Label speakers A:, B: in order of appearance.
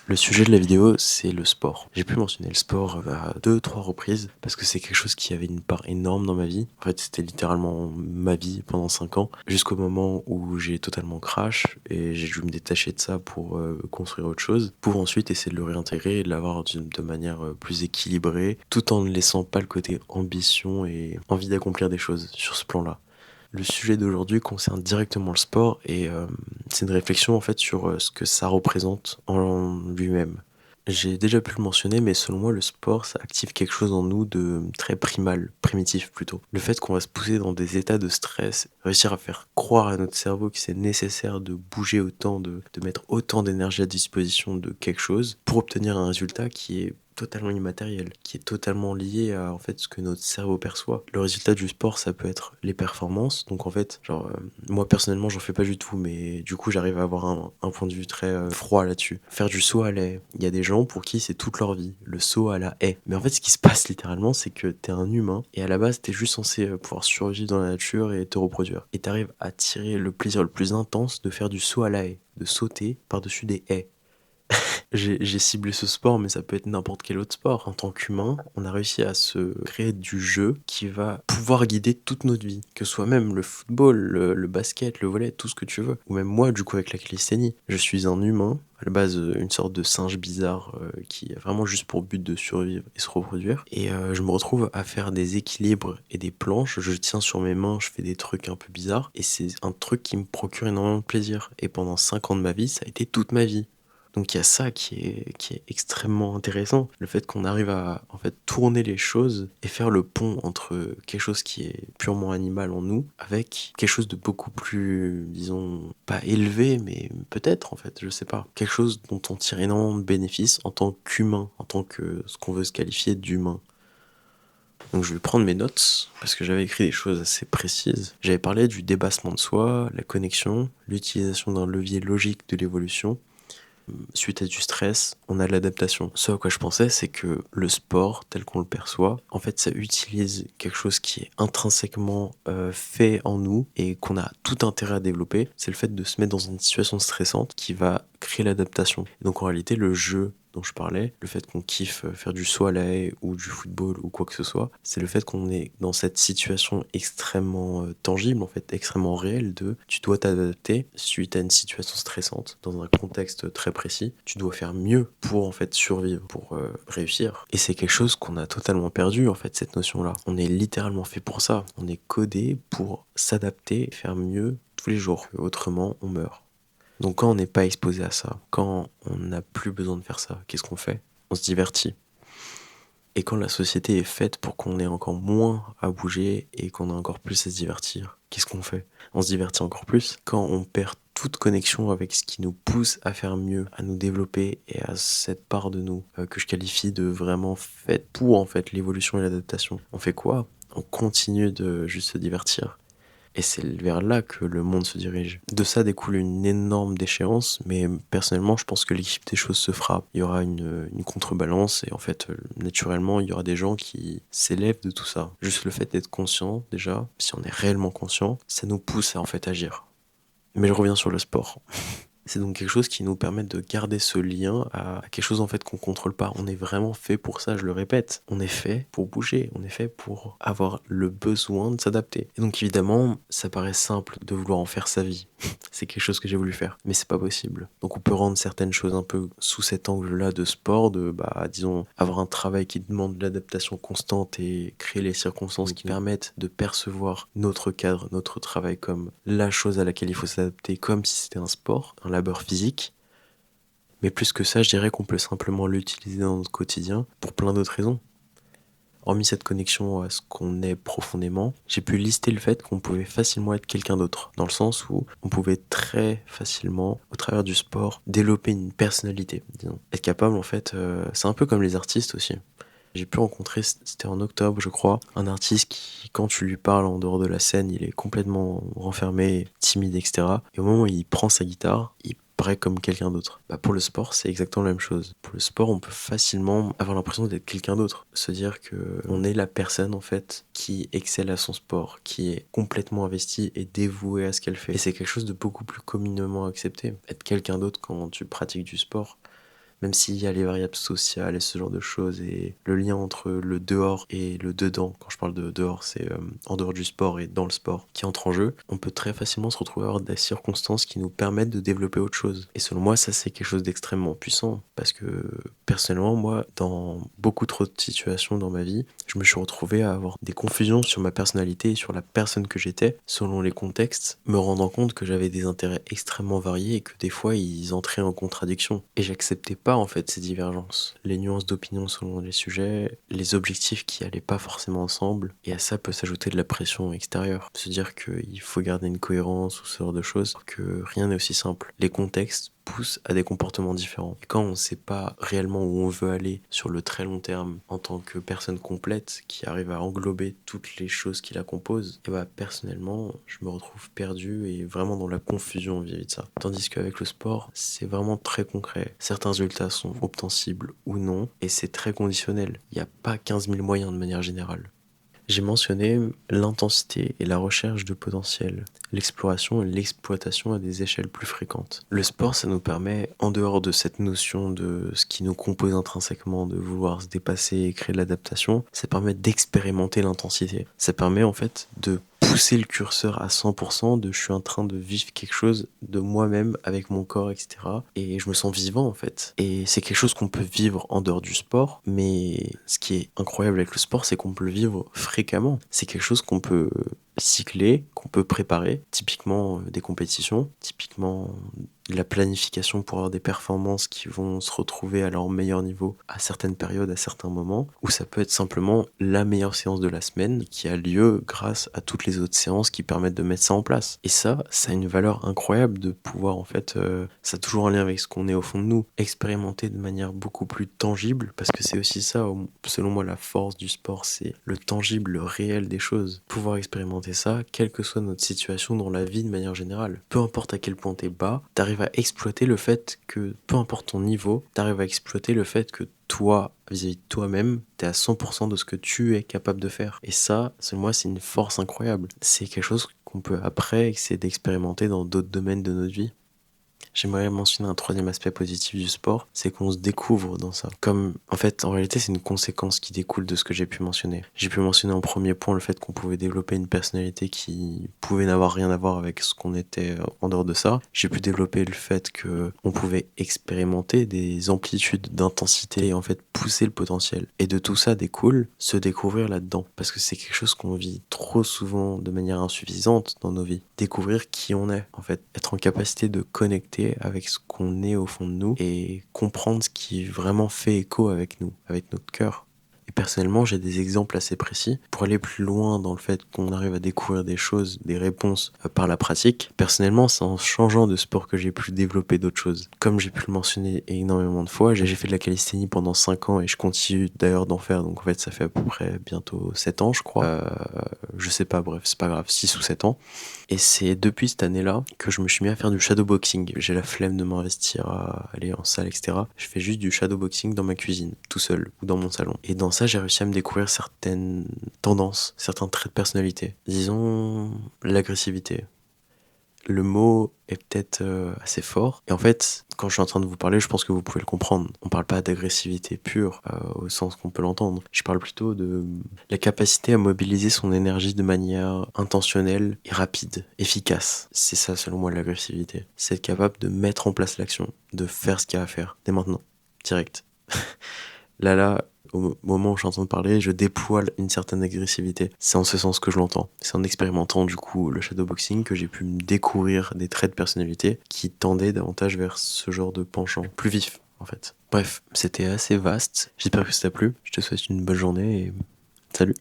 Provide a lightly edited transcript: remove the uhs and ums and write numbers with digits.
A: Le sujet de la vidéo, c'est le sport. J'ai pu mentionner le sport à 2, 3 reprises parce que c'est quelque chose qui avait une part énorme dans ma vie. En fait, c'était littéralement ma vie pendant 5 ans, jusqu'au moment où j'ai totalement crash et j'ai dû me détacher de ça pour construire autre chose, pour ensuite essayer de le réintégrer et de l'avoir de manière plus équilibrée, tout en ne laissant pas le côté ambition et envie d'accomplir des choses sur ce plan-là. Le sujet d'aujourd'hui concerne directement le sport et c'est une réflexion en fait sur ce que ça représente en lui-même. J'ai déjà pu le mentionner, mais selon moi, le sport, ça active quelque chose en nous de très primal, primitif plutôt. Le fait qu'on va se pousser dans des états de stress, réussir à faire croire à notre cerveau que c'est nécessaire de bouger autant, de mettre autant d'énergie à disposition de quelque chose pour obtenir un résultat qui est totalement immatériel, qui est totalement lié à en fait ce que notre cerveau perçoit. Le résultat du sport, ça peut être les performances. Donc en fait, genre moi personnellement, j'en fais pas du tout, mais du coup, j'arrive à avoir un point de vue très froid là-dessus. Faire du saut à la haie. Il y a des gens pour qui c'est toute leur vie, le saut à la haie. Mais en fait, ce qui se passe littéralement, c'est que t'es un humain et à la base, t'es juste censé pouvoir survivre dans la nature et te reproduire. Et t'arrives à tirer le plaisir le plus intense de faire du saut à la haie, de sauter par-dessus des haies. J'ai ciblé ce sport, mais ça peut être n'importe quel autre sport. En tant qu'humain, on a réussi à se créer du jeu qui va pouvoir guider toute notre vie. Que ce soit même le football, le basket, le volley, tout ce que tu veux. Ou même moi, du coup, avec la calisthénie. Je suis un humain, à la base, une sorte de singe bizarre qui a vraiment juste pour but de survivre et se reproduire. Et je me retrouve à faire des équilibres et des planches. Je tiens sur mes mains, je fais des trucs un peu bizarres. Et c'est un truc qui me procure énormément de plaisir. Et pendant 5 ans de ma vie, ça a été toute ma vie. Donc il y a ça qui est extrêmement intéressant, le fait qu'on arrive à en fait tourner les choses et faire le pont entre quelque chose qui est purement animal en nous avec quelque chose de beaucoup plus, disons, pas élevé, mais peut-être en fait, je sais pas, quelque chose dont on tire énormément de bénéfices en tant qu'humain, en tant que ce qu'on veut se qualifier d'humain. Donc je vais prendre mes notes parce que j'avais écrit des choses assez précises. J'avais parlé du dépassement de soi, la connexion, l'utilisation d'un levier logique de l'évolution. Suite à du stress, on a l'adaptation. Ce à quoi je pensais, c'est que le sport, tel qu'on le perçoit, en fait, ça utilise quelque chose qui est intrinsèquement fait en nous et qu'on a tout intérêt à développer. C'est le fait de se mettre dans une situation stressante qui va créer l'adaptation. Donc en réalité, le jeu dont je parlais, le fait qu'on kiffe faire du saut à la haie ou du football ou quoi que ce soit, c'est le fait qu'on est dans cette situation extrêmement tangible, en fait, extrêmement réelle de tu dois t'adapter suite à une situation stressante dans un contexte très précis. Tu dois faire mieux pour en fait survivre, pour réussir. Et c'est quelque chose qu'on a totalement perdu en fait, cette notion-là. On est littéralement fait pour ça. On est codé pour s'adapter, faire mieux tous les jours. Autrement, on meurt. Donc quand on n'est pas exposé à ça, quand on n'a plus besoin de faire ça, qu'est-ce qu'on fait? On se divertit. Et quand la société est faite pour qu'on ait encore moins à bouger et qu'on ait encore plus à se divertir, qu'est-ce qu'on fait? On se divertit encore plus quand on perd toute connexion avec ce qui nous pousse à faire mieux, à nous développer et à cette part de nous que je qualifie de vraiment faite pour en fait l'évolution et l'adaptation. On fait quoi? On continue de juste se divertir. Et c'est vers là que le monde se dirige. De ça découle une énorme déchéance, mais personnellement, je pense que l'équipe des choses se fera. Il y aura une contrebalance, et en fait, naturellement, il y aura des gens qui s'élèvent de tout ça. Juste le fait d'être conscient, déjà, si on est réellement conscient, ça nous pousse à en fait agir. Mais je reviens sur le sport. C'est donc quelque chose qui nous permet de garder ce lien à quelque chose en fait qu'on contrôle pas. On est vraiment fait pour ça, je le répète. On est fait pour bouger, on est fait pour avoir le besoin de s'adapter. Et donc évidemment, ça paraît simple de vouloir en faire sa vie. C'est quelque chose que j'ai voulu faire, mais c'est pas possible. Donc on peut rendre certaines choses un peu sous cet angle-là de sport, de disons avoir un travail qui demande de l'adaptation constante et créer les circonstances qui permettent de percevoir notre cadre, notre travail comme la chose à laquelle il faut s'adapter, comme si c'était un sport, un labeur physique. Mais plus que ça, je dirais qu'on peut simplement l'utiliser dans notre quotidien pour plein d'autres raisons. Hormis cette connexion à ce qu'on est profondément, j'ai pu lister le fait qu'on pouvait facilement être quelqu'un d'autre, dans le sens où on pouvait très facilement, au travers du sport, développer une personnalité, disons. Être capable, en fait, c'est un peu comme les artistes aussi. J'ai pu rencontrer, c'était en octobre, je crois, un artiste qui, quand tu lui parles en dehors de la scène, il est complètement renfermé, timide, etc. Et au moment où il prend sa guitare, il paraît comme quelqu'un d'autre. Pour le sport, c'est exactement la même chose. Pour le sport, on peut facilement avoir l'impression d'être quelqu'un d'autre. Se dire que on est la personne, en fait, qui excelle à son sport, qui est complètement investie et dévouée à ce qu'elle fait. Et c'est quelque chose de beaucoup plus communément accepté. Être quelqu'un d'autre quand tu pratiques du sport, Même s'il y a les variables sociales et ce genre de choses, et le lien entre le dehors et le dedans, quand je parle de dehors, c'est en dehors du sport et dans le sport, qui entre en jeu, on peut très facilement se retrouver à avoir des circonstances qui nous permettent de développer autre chose. Et selon moi, ça c'est quelque chose d'extrêmement puissant, parce que personnellement, moi, dans beaucoup trop de situations dans ma vie, je me suis retrouvé à avoir des confusions sur ma personnalité et sur la personne que j'étais, selon les contextes, me rendant compte que j'avais des intérêts extrêmement variés et que des fois ils entraient en contradiction. Et j'acceptais pas en fait ces divergences. Les nuances d'opinion selon les sujets, les objectifs qui allaient pas forcément ensemble, et à ça peut s'ajouter de la pression extérieure. Se dire qu'il faut garder une cohérence ou ce genre de choses, que rien n'est aussi simple. Les contextes poussent à des comportements différents. Et quand on ne sait pas réellement où on veut aller sur le très long terme en tant que personne complète qui arrive à englober toutes les choses qui la composent, et bah personnellement, je me retrouve perdu et vraiment dans la confusion vis-à-vis de ça. Tandis qu'avec le sport, c'est vraiment très concret. Certains résultats sont obtensibles ou non, et c'est très conditionnel. Il n'y a pas 15 000 moyens de manière générale. J'ai mentionné l'intensité et la recherche de potentiel, l'exploration et l'exploitation à des échelles plus fréquentes. Le sport, ça nous permet, en dehors de cette notion de ce qui nous compose intrinsèquement, de vouloir se dépasser et créer de l'adaptation, ça permet d'expérimenter l'intensité. Ça permet en fait de pousser le curseur à 100%, de je suis en train de vivre quelque chose de moi-même avec mon corps, etc. Et je me sens vivant en fait. Et c'est quelque chose qu'on peut vivre en dehors du sport, mais ce qui est incroyable avec le sport, c'est qu'on peut le vivre fréquemment. C'est quelque chose qu'on peut cycler, qu'on peut préparer, typiquement des compétitions, typiquement de la planification pour avoir des performances qui vont se retrouver à leur meilleur niveau à certaines périodes, à certains moments, ou ça peut être simplement la meilleure séance de la semaine qui a lieu grâce à toutes les autres séances qui permettent de mettre ça en place. Et ça a une valeur incroyable de pouvoir en fait, ça a toujours un lien avec ce qu'on est au fond de nous, expérimenter de manière beaucoup plus tangible, parce que c'est aussi ça, selon moi, la force du sport, c'est le tangible, le réel des choses. Pouvoir expérimenter ça, quelle que soit notre situation dans la vie de manière générale. Peu importe à quel point t'es bas, t'arrives à exploiter le fait que, peu importe ton niveau, t'arrives à exploiter le fait que toi, vis-à-vis de toi-même, t'es à 100% de ce que tu es capable de faire. Et ça, selon moi, c'est une force incroyable. C'est quelque chose qu'on peut après essayer d'expérimenter dans d'autres domaines de notre vie. J'aimerais mentionner un troisième aspect positif du sport, c'est qu'on se découvre dans ça. Comme, en fait, en réalité, c'est une conséquence qui découle de ce que j'ai pu mentionner. J'ai pu mentionner en premier point le fait qu'on pouvait développer une personnalité qui pouvait n'avoir rien à voir avec ce qu'on était en dehors de ça. J'ai pu développer le fait que on pouvait expérimenter des amplitudes d'intensité et en fait pousser le potentiel. Et de tout ça découle se découvrir là-dedans. Parce que c'est quelque chose qu'on vit trop souvent de manière insuffisante dans nos vies. Découvrir qui on est, en fait. Être en capacité de connecter avec ce qu'on est au fond de nous et comprendre ce qui vraiment fait écho avec nous, avec notre cœur. Et personnellement, j'ai des exemples assez précis pour aller plus loin dans le fait qu'on arrive à découvrir des choses, des réponses par la pratique. Personnellement, c'est en changeant de sport que j'ai pu développer d'autres choses. Comme j'ai pu le mentionner énormément de fois, j'ai fait de la calisthénie pendant 5 ans et je continue d'ailleurs d'en faire. Donc en fait, ça fait à peu près bientôt 7 ans, je crois. Je sais pas, bref, c'est pas grave, 6 ou 7 ans. Et c'est depuis cette année-là que je me suis mis à faire du shadowboxing. J'ai la flemme de m'investir à aller en salle, etc. Je fais juste du shadowboxing dans ma cuisine, tout seul, ou dans mon salon. Et dans ça, j'ai réussi à me découvrir certaines tendances, certains traits de personnalité. Disons, l'agressivité. Le mot est peut-être assez fort. Et en fait, quand je suis en train de vous parler, je pense que vous pouvez le comprendre. On parle pas d'agressivité pure, au sens qu'on peut l'entendre. Je parle plutôt de la capacité à mobiliser son énergie de manière intentionnelle et rapide, efficace. C'est ça, selon moi, l'agressivité. C'est être capable de mettre en place l'action, de faire ce qu'il y a à faire, dès maintenant, direct. Là, au moment où je suis en train de parler, je déploie une certaine agressivité. C'est en ce sens que je l'entends. C'est en expérimentant du coup le shadowboxing que j'ai pu me découvrir des traits de personnalité qui tendaient davantage vers ce genre de penchant plus vif en fait. Bref, c'était assez vaste. J'espère que ça t'a plu. Je te souhaite une bonne journée et salut.